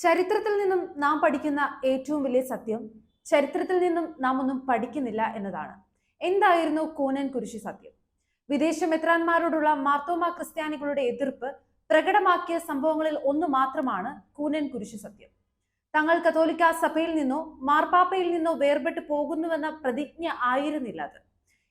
ചരിത്രത്തിൽ നിന്നും നാം പഠിക്കുന്ന ഏറ്റവും വലിയ സത്യം ചരിത്രത്തിൽ നിന്നും നാം ഒന്നും പഠിക്കുന്നില്ല എന്നതാണ്. എന്തായിരുന്നു കൂനൻ കുരിശു സത്യം? വിദേശ മെത്രാന്മാരോടുള്ള മാർത്തോമ ക്രിസ്ത്യാനികളുടെ എതിർപ്പ് പ്രകടമാക്കിയ സംഭവങ്ങളിൽ ഒന്ന് മാത്രമാണ് കൂനൻ കുരിശു സത്യം. തങ്ങൾ കത്തോലിക്ക സഭയിൽ നിന്നോ മാർപ്പാപ്പയിൽ നിന്നോ വേർപെട്ടു പോകുന്നുവെന്ന പ്രതിജ്ഞ ആയിരുന്നില്ല അത്.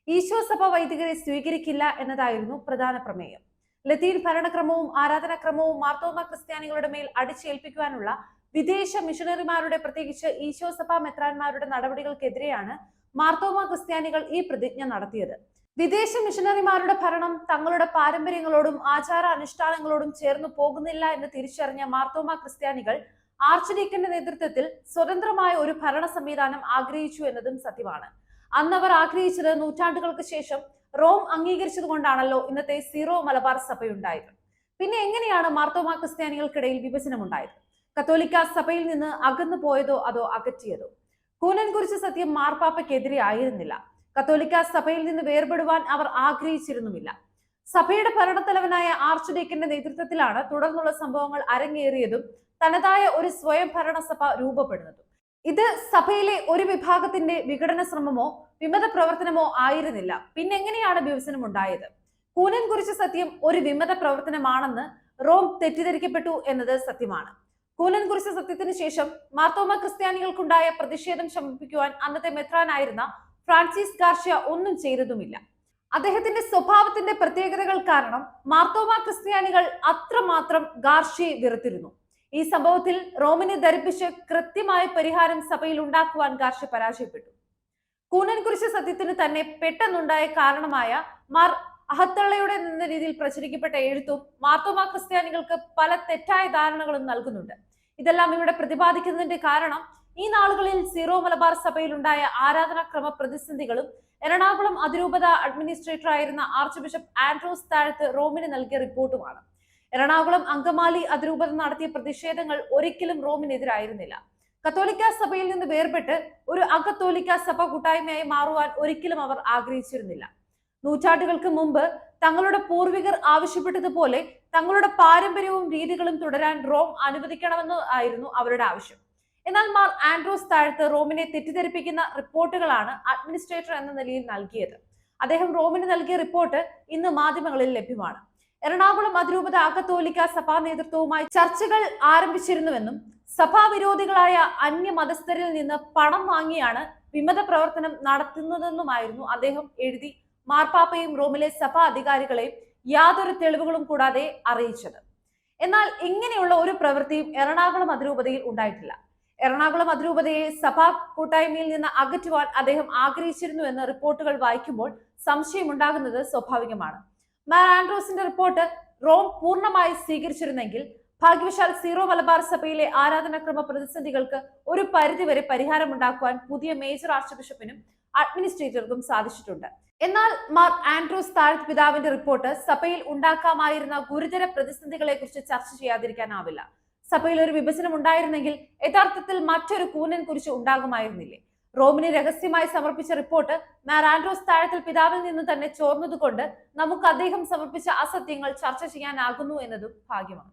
ഈശോ സഭ വൈദികരെ സ്വീകരിക്കില്ല എന്നതായിരുന്നു പ്രധാന പ്രമേയം. ലത്തീൻ ഭരണക്രമവും ആരാധനാക്രമവും മാർത്തോമ ക്രിസ്ത്യാനികളുടെ മേൽ അടിച്ചേൽപ്പിക്കുവാനുള്ള വിദേശ മിഷണറിമാരുടെ, പ്രത്യേകിച്ച് ഈശോ സഭ മെത്രാന്മാരുടെ നടപടികൾക്കെതിരെയാണ് മാർത്തോമ ക്രിസ്ത്യാനികൾ ഈ പ്രതിജ്ഞ നടത്തിയത്. വിദേശ മിഷണറിമാരുടെ ഭരണം തങ്ങളുടെ പാരമ്പര്യങ്ങളോടും ആചാര അനുഷ്ഠാനങ്ങളോടും ചേർന്നു പോകുന്നില്ല എന്ന് തിരിച്ചറിഞ്ഞ മാർത്തോമ ക്രിസ്ത്യാനികൾ ആർച്ച് ഡീക്കന്റെ നേതൃത്വത്തിൽ സ്വതന്ത്രമായ ഒരു ഭരണ സംവിധാനം ആഗ്രഹിച്ചു എന്നതും സത്യമാണ്. അന്നവർ ആഗ്രഹിച്ചത് നൂറ്റാണ്ടുകൾക്ക് ശേഷം റോം അംഗീകരിച്ചതുകൊണ്ടാണല്ലോ ഇന്നത്തെ സീറോ മലബാർ സഭയുണ്ടായത്. പിന്നെ എങ്ങനെയാണ് മാർത്തോമ ക്രിസ്ത്യാനികൾക്കിടയിൽ വിഭജനമുണ്ടായത്? കത്തോലിക്ക സഭയിൽ നിന്ന് അകന്നു പോയതോ അതോ അകറ്റിയതോ? കൂനൻ കുരിശു സത്യം മാർപ്പാപ്പയ്ക്കെതിരെ ആയിരുന്നില്ല. കത്തോലിക്ക സഭയിൽ നിന്ന് വേർപെടുവാൻ അവർ ആഗ്രഹിച്ചിരുന്നുമില്ല. സഭയുടെ ഭരണത്തലവനായ ആർച്ച് ഡീക്കന്റെ നേതൃത്വത്തിലാണ് തുടർന്നുള്ള സംഭവങ്ങൾ അരങ്ങേറിയതും തനതായ ഒരു സ്വയം ഭരണ സഭ രൂപപ്പെടുന്നതും. ഇത് സഭയിലെ ഒരു വിഭാഗത്തിന്റെ വിഘടന ശ്രമമോ വിമത പ്രവർത്തനമോ ആയിരുന്നില്ല. പിന്നെ എങ്ങനെയാണ് വിഭജനം ഉണ്ടായത്? കൂനൻ കുരിശു സത്യം ഒരു വിമത പ്രവർത്തനമാണെന്ന് റോം തെറ്റിദ്ധരിക്കപ്പെട്ടു എന്നത് സത്യമാണ്. കൂനൻ കുരിശു സത്യത്തിന് ശേഷം മാർത്തോമ ക്രിസ്ത്യാനികൾക്കുണ്ടായ പ്രതിഷേധം ശമിപ്പിക്കുവാൻ അന്നത്തെ മെത്രാനായിരുന്ന ഫ്രാൻസിസ് ഗാർഷ്യ ഒന്നും ചെയ്തതുമില്ല. അദ്ദേഹത്തിന്റെ സ്വഭാവത്തിന്റെ പ്രത്യേകതകൾ കാരണം മാർത്തോമ ക്രിസ്ത്യാനികൾ അത്രമാത്രം ഗാർഷ്യയെ വെറുത്തിരുന്നു. ഈ സംഭവത്തിൽ റോമിനെ ധരിപ്പിച്ച് കൃത്യമായ പരിഹാരം സഭയിൽ ഉണ്ടാക്കുവാൻ ഗാർഷ്യ പരാജയപ്പെട്ടു. കൂനൻ കുരിശു സത്യത്തിന് തന്നെ പെട്ടെന്നുണ്ടായ കാരണമായ മാർ അഹത്തള്ളയുടെ എന്ന രീതിയിൽ പ്രചരിക്കപ്പെട്ട എഴുത്തും മാർത്തോമ ക്രിസ്ത്യാനികൾക്ക് പല തെറ്റായ ധാരണകളും നൽകുന്നുണ്ട്. ഇതെല്ലാം ഇവിടെ പ്രതിപാദിക്കുന്നതിന്റെ കാരണം ഈ നാളുകളിൽ സീറോ മലബാർ സഭയിൽ ഉണ്ടായ ആരാധനാക്രമ പ്രതിസന്ധികളും എറണാകുളം അതിരൂപത അഡ്മിനിസ്ട്രേറ്റർ ആയിരുന്ന ആർച്ച് ബിഷപ്പ് ആൻഡ്രോസ് താഴത്ത് റോമിന് നൽകിയ റിപ്പോർട്ടുമാണ്. എറണാകുളം അങ്കമാലി അതിരൂപത നടത്തിയ പ്രതിഷേധങ്ങൾ ഒരിക്കലും റോമിനെതിരായിരുന്നില്ല. കത്തോലിക്ക സഭയിൽ നിന്ന് വേർപെട്ട് ഒരു അകത്തോലിക്ക സഭ കൂട്ടായ്മയായി മാറുവാൻ ഒരിക്കലും അവർ ആഗ്രഹിച്ചിരുന്നില്ല. നൂറ്റാണ്ടുകൾക്ക് മുമ്പ് തങ്ങളുടെ പൂർവികർ ആവശ്യപ്പെട്ടതുപോലെ തങ്ങളുടെ പാരമ്പര്യവും രീതികളും തുടരാൻ റോം അനുവദിക്കണമെന്ന് ആയിരുന്നു അവരുടെ ആവശ്യം. എന്നാൽ മാർ ആൻഡ്രോസ് താഴത്ത് റോമിനെ തെറ്റിദ്ധരിപ്പിക്കുന്ന റിപ്പോർട്ടുകളാണ് അഡ്മിനിസ്ട്രേറ്റർ എന്ന നിലയിൽ നൽകിയത്. അദ്ദേഹം റോമിന് നൽകിയ റിപ്പോർട്ട് ഇന്ന് മാധ്യമങ്ങളിൽ ലഭ്യമാണ്. എറണാകുളം അതിരൂപത അകത്തോലിക്ക സഭാ നേതൃത്വവുമായി ചർച്ചകൾ ആരംഭിച്ചിരുന്നുവെന്നും സഭാവിരോധികളായ അന്യമതസ്ഥരിൽ നിന്ന് പണം വാങ്ങിയാണ് വിമത പ്രവർത്തനം നടത്തുന്നതെന്നുമായിരുന്നു അദ്ദേഹം എഴുതി മാർപ്പാപ്പയും റോമിലെ സഭാ അധികാരികളെയും യാതൊരു തെളിവുകളും കൂടാതെ അറിയിച്ചത്. എന്നാൽ ഇങ്ങനെയുള്ള ഒരു പ്രവൃത്തിയും എറണാകുളം അതിരൂപതയിൽ ഉണ്ടായിട്ടില്ല. എറണാകുളം അതിരൂപതയെ സഭാ കൂട്ടായ്മയിൽ നിന്ന് അകറ്റുവാൻ അദ്ദേഹം ആഗ്രഹിച്ചിരുന്നു എന്ന റിപ്പോർട്ടുകൾ വായിക്കുമ്പോൾ സംശയമുണ്ടാകുന്നത് സ്വാഭാവികമാണ്. മാർ ആൻഡ്രോസിന്റെ റിപ്പോർട്ട് റോം പൂർണ്ണമായി സ്വീകരിച്ചിരുന്നെങ്കിൽ ഭാഗ്യവശാൽ സീറോ മലബാർ സഭയിലെ ആരാധനാക്രമ പ്രതിസന്ധികൾക്ക് ഒരു പരിധിവരെ പരിഹാരമുണ്ടാക്കുവാൻ പുതിയ മേജർ ആർച്ച് ബിഷപ്പിനും അഡ്മിനിസ്ട്രേറ്റർക്കും സാധിച്ചിട്ടുണ്ട്. എന്നാൽ മാർ ആൻഡ്രോസ് താഴത്ത് പിതാവിന്റെ റിപ്പോർട്ട് സഭയിൽ ഉണ്ടാക്കാമായിരുന്ന ഗുരുതര പ്രതിസന്ധികളെ കുറിച്ച് ചർച്ച ചെയ്യാതിരിക്കാനാവില്ല. സഭയിൽ ഒരു വിഭജനം ഉണ്ടായിരുന്നെങ്കിൽ യഥാർത്ഥത്തിൽ മറ്റൊരു കൂനൻ കുരിശ് ഉണ്ടാകുമായിരുന്നില്ലേ? റോമിന് രഹസ്യമായി സമർപ്പിച്ച റിപ്പോർട്ട് മാർ ആൻഡ്രോസ് താഴത്തിൽ പിതാവിൽ നിന്ന് തന്നെ ചോർന്നതുകൊണ്ട് നമുക്ക് അദ്ദേഹം സമർപ്പിച്ച അസത്യങ്ങൾ ചർച്ച ചെയ്യാനാകുന്നു എന്നതും ഭാഗ്യമാണ്.